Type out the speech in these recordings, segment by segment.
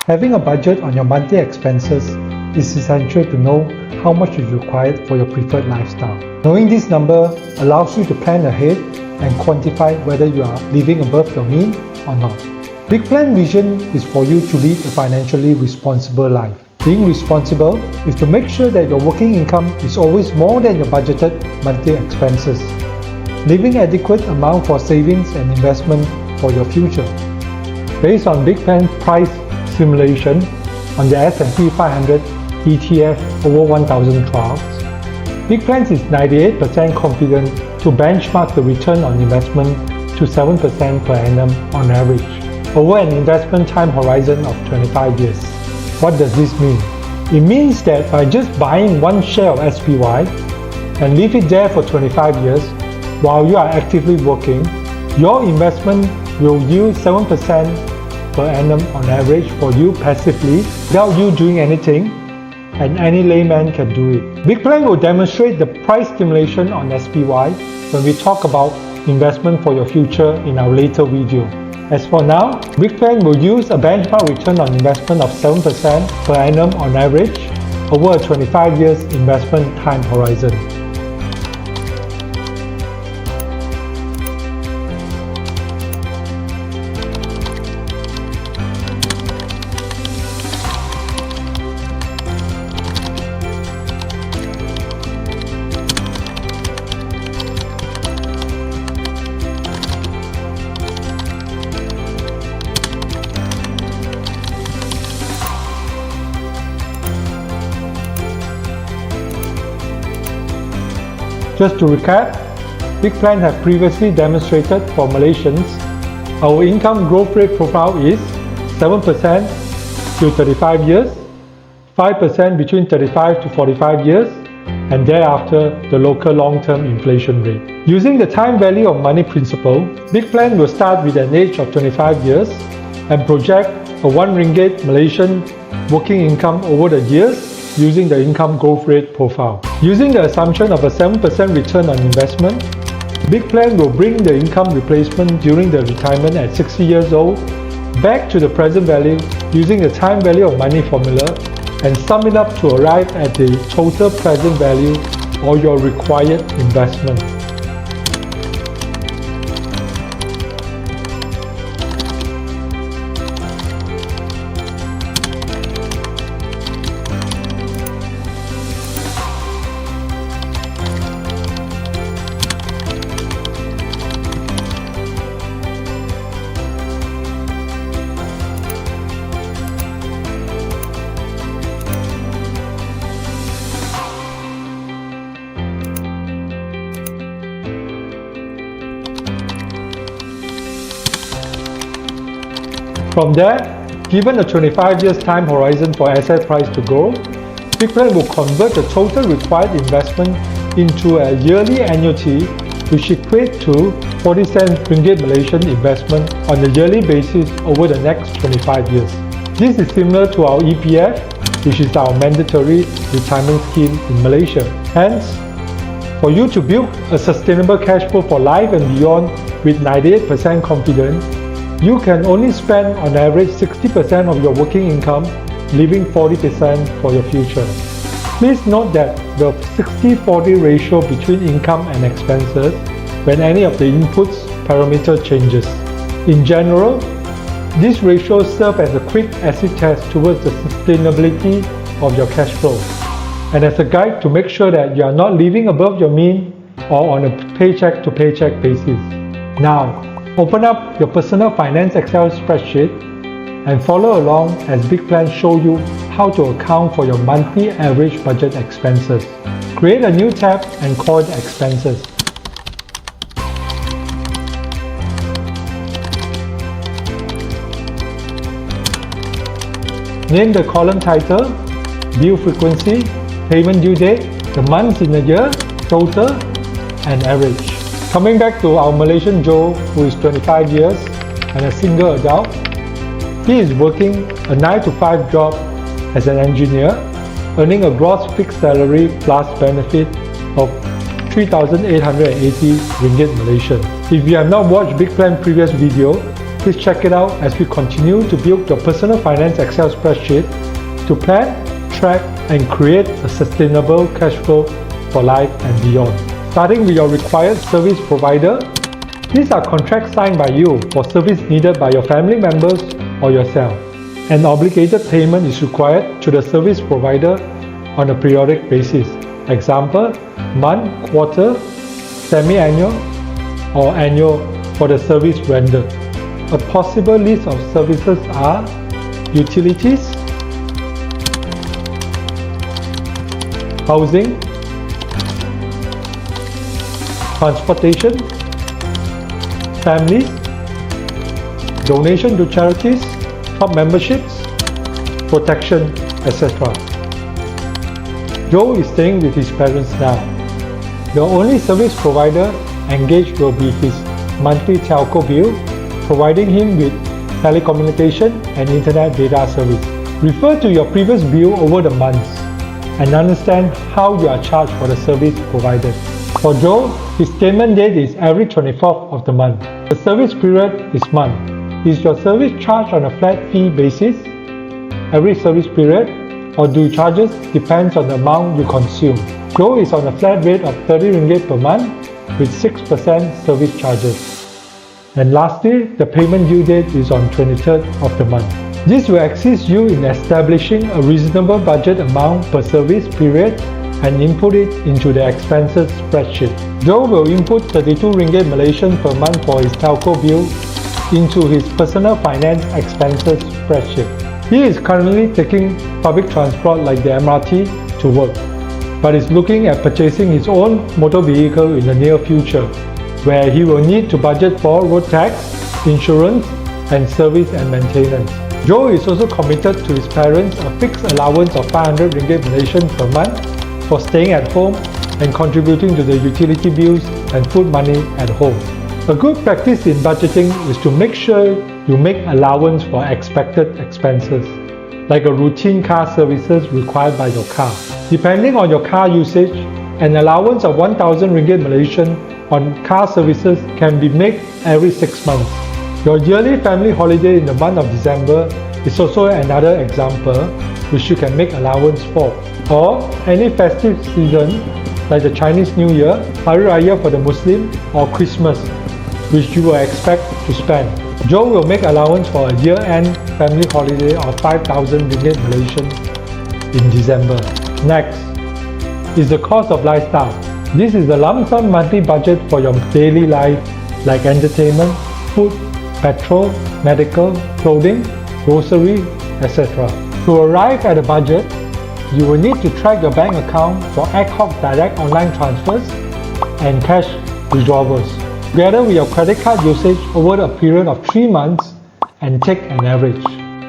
Having a budget on your monthly expenses is essential to know how much is required for your preferred lifestyle. Knowing this number allows you to plan ahead and quantify whether you are living above your means or not. Big Plan Vision is for you to lead a financially responsible life. Being responsible is to make sure that your working income is always more than your budgeted monthly expenses, leaving adequate amount for savings and investment for your future. Based on Big Plan's price simulation on the S&P 500 ETF over 1,000 trials, Big Plan is 98% confident to benchmark the return on investment to 7% per annum on average over an investment time horizon of 25 years. What does this mean? It means that by just buying one share of SPY and leave it there for 25 years while you are actively working, your investment will yield 7% per annum on average for you passively without you doing anything, and any layman can do it. Big Plan will demonstrate the price stimulation on SPY when we talk about investment for your future in our later video. As for now, Big Plan will use a benchmark return on investment of 7% per annum on average over a 25 years investment time horizon. Just to recap, Big Plan have previously demonstrated for Malaysians, our income growth rate profile is 7% till 35 years, 5% between 35 to 45 years, and thereafter the local long-term inflation rate. Using the time value of money principle, Big Plan will start with an age of 25 years and project a 1 ringgit Malaysian working income over the years using the income growth rate profile. Using the assumption of a 7% return on investment, Big Plan will bring the income replacement during the retirement at 60 years old back to the present value using the time value of money formula and sum it up to arrive at the total present value or your required investment. From there, given a 25 years time horizon for asset price to grow, Big Plan will convert the total required investment into a yearly annuity which equates to 40 cents ringgit Malaysian investment on a yearly basis over the next 25 years. This is similar to our EPF, which is our mandatory retirement scheme in Malaysia. Hence, for you to build a sustainable cash flow for life and beyond with 98% confidence, you can only spend on average 60% of your working income, leaving 40% for your future. Please note that the 60-40 ratio between income and expenses when any of the inputs parameter changes. In general, these ratios serve as a quick acid test towards the sustainability of your cash flow and as a guide to make sure that you are not living above your means or on a paycheck-to-paycheck basis. Now, open up your personal finance Excel spreadsheet and follow along as Big Plan show you how to account for your monthly average budget expenses. Create a new tab and call it Expenses. Name the column title, bill frequency, payment due date, the months in a year, total, and average. Coming back to our Malaysian Joe, who is 25 years and a single adult, he is working a 9-to-5 job as an engineer, earning a gross fixed salary plus benefit of 3,880 ringgit Malaysian. If you have not watched Big Plan previous video, Please check it out as we continue to build your personal finance Excel spreadsheet to plan, track, and create a sustainable cash flow for life and beyond. Starting with your required service provider, these are contracts signed by you for service needed by your family members or yourself. An obligated payment is required to the service provider on a periodic basis. Example, month, quarter, semi-annual, or annual for the service rendered. A possible list of services are utilities, housing, transportation, families, donation to charities, club memberships, protection, etc. Joe is staying with his parents now. The only service provider engaged will be his monthly telco bill, providing him with telecommunication and internet data service. Refer to your previous bill over the months and understand how you are charged for the service provided. For Joe, his payment date is every 24th of the month. The service period is month. Is your service charged on a flat fee basis every service period, or do charges depend on the amount you consume? Joe is on a flat rate of 30 ringgit per month with 6% service charges. And lastly, the payment due date is on 23rd of the month. This will assist you in establishing a reasonable budget amount per service period and input it into the expenses spreadsheet. Joe will input 32 ringgit Malaysian per month for his telco bill into his personal finance expenses spreadsheet. He is currently taking public transport like the MRT to work, but is looking at purchasing his own motor vehicle in the near future, where he will need to budget for road tax, insurance, and service and maintenance. Joe is also committed to his parents a fixed allowance of 500 ringgit Malaysian per month for staying at home and contributing to the utility bills and food money at home. A good practice in budgeting is to make sure you make allowance for expected expenses, like a routine car services required by your car. Depending on your car usage, an allowance of 1,000 ringgit Malaysian on car services can be made every 6 months. Your yearly family holiday in the month of December is also another example which you can make allowance for. Or any festive season like the Chinese New Year, Hari Raya for the Muslim, or Christmas, which you will expect to spend. Joe will make allowance for a year-end family holiday of 5,000 ringgit Malaysian in December. Next is the cost of lifestyle. This is the lump sum monthly budget for your daily life like entertainment, food, petrol, medical, clothing, grocery, etc. To arrive at a budget, you will need to track your bank account for ad hoc direct online transfers and cash withdrawals, together with your credit card usage over a period of 3 months, and take an average.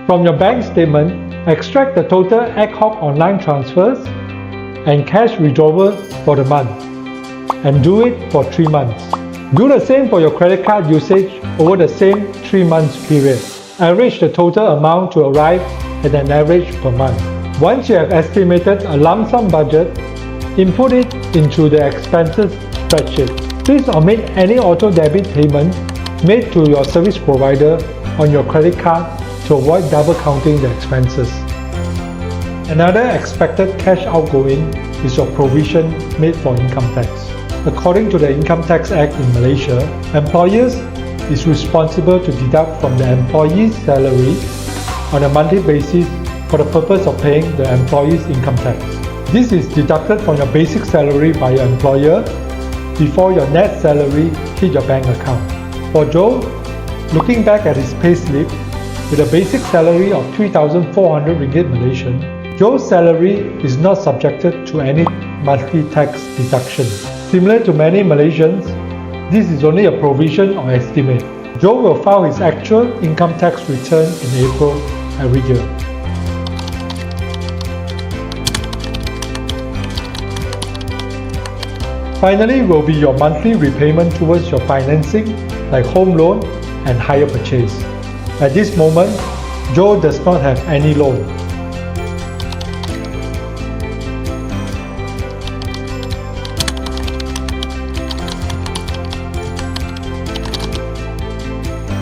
From your bank statement, extract the total ad hoc online transfers and cash withdrawals for the month, and do it for 3 months. Do the same for your credit card usage over the same 3 months period. Average the total amount to arrive at an average per month. Once you have estimated a lump sum budget, input it into the expenses spreadsheet. Please omit any auto debit payment made to your service provider on your credit card to avoid double counting the expenses. Another expected cash outgoing is your provision made for income tax. According to the Income Tax Act in Malaysia, employers is responsible to deduct from the employee's salary on a monthly basis for the purpose of paying the employee's income tax. This is deducted from your basic salary by your employer before your net salary hit your bank account. For Joe, looking back at his payslip, with a basic salary of 3,400 ringgit Malaysian, Joe's salary is not subjected to any monthly tax deduction. Similar to many Malaysians, this is only a provision or estimate. Joe will file his actual income tax return in April every year. Finally will be your monthly repayment towards your financing like home loan and hire purchase. At this moment, Joe does not have any loan.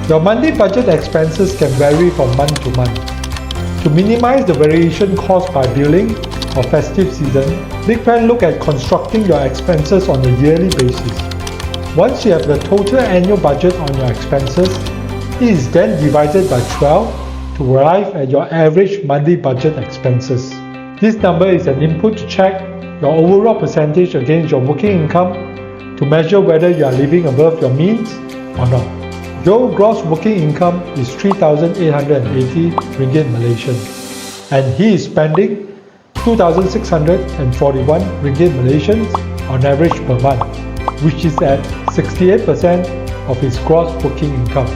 Your monthly budget expenses can vary from month to month. To minimize the variation caused by billing or festive season, BigPlan look at constructing your expenses on a yearly basis. Once you have the total annual budget on your expenses, it is then divided by 12 to arrive at your average monthly budget expenses. This number is an input to check your overall percentage against your working income to measure whether you are living above your means or not. Joe's gross working income is 3,880 ringgit Malaysian, and he is spending 2,641 ringgit Malaysian on average per month, which is at 68% of his gross working income.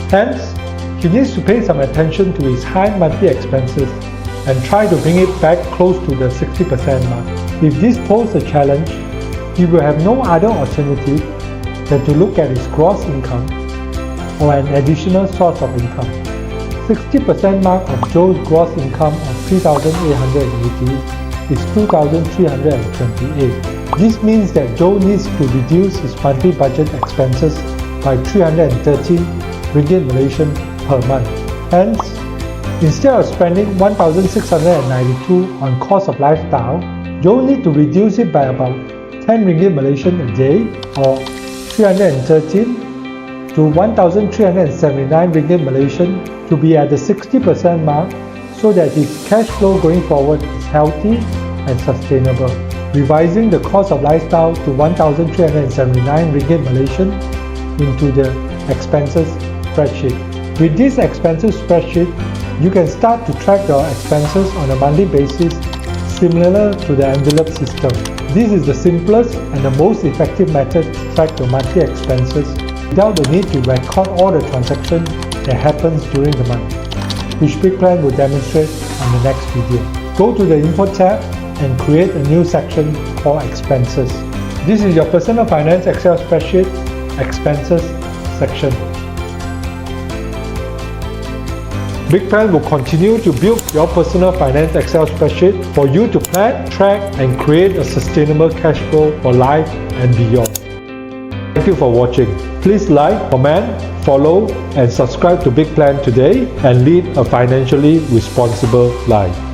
Hence, he needs to pay some attention to his high monthly expenses and try to bring it back close to the 60% mark. If this poses a challenge, he will have no other alternative than to look at his gross income or an additional source of income. 60% mark of Joe's gross income of 3,880 is 2,328. This means that Joe needs to reduce his monthly budget expenses by 313 ringgit Malaysian per month. Hence, instead of spending 1,692 on cost of lifestyle, Joe needs to reduce it by about 10 ringgit Malaysian a day or 313 to 1,379 ringgit Malaysian to be at the 60% mark so that his cash flow going forward is healthy and sustainable. Revising the cost of lifestyle to 1,379 ringgit Malaysian into the expenses spreadsheet. With this expenses spreadsheet, you can start to track your expenses on a monthly basis similar to the envelope system. This is the simplest and the most effective method to track your monthly expenses without the need to record all the transactions that happens during the month, which BigPlan will demonstrate on the next video. Go to the Info tab and create a new section called Expenses. This is your personal finance Excel spreadsheet Expenses section. BigPlan will continue to build your personal finance Excel spreadsheet for you to plan, track, and create a sustainable cash flow for life and beyond. Thank you for watching. Please like, comment, follow, and subscribe to BigPlan today and lead a financially responsible life.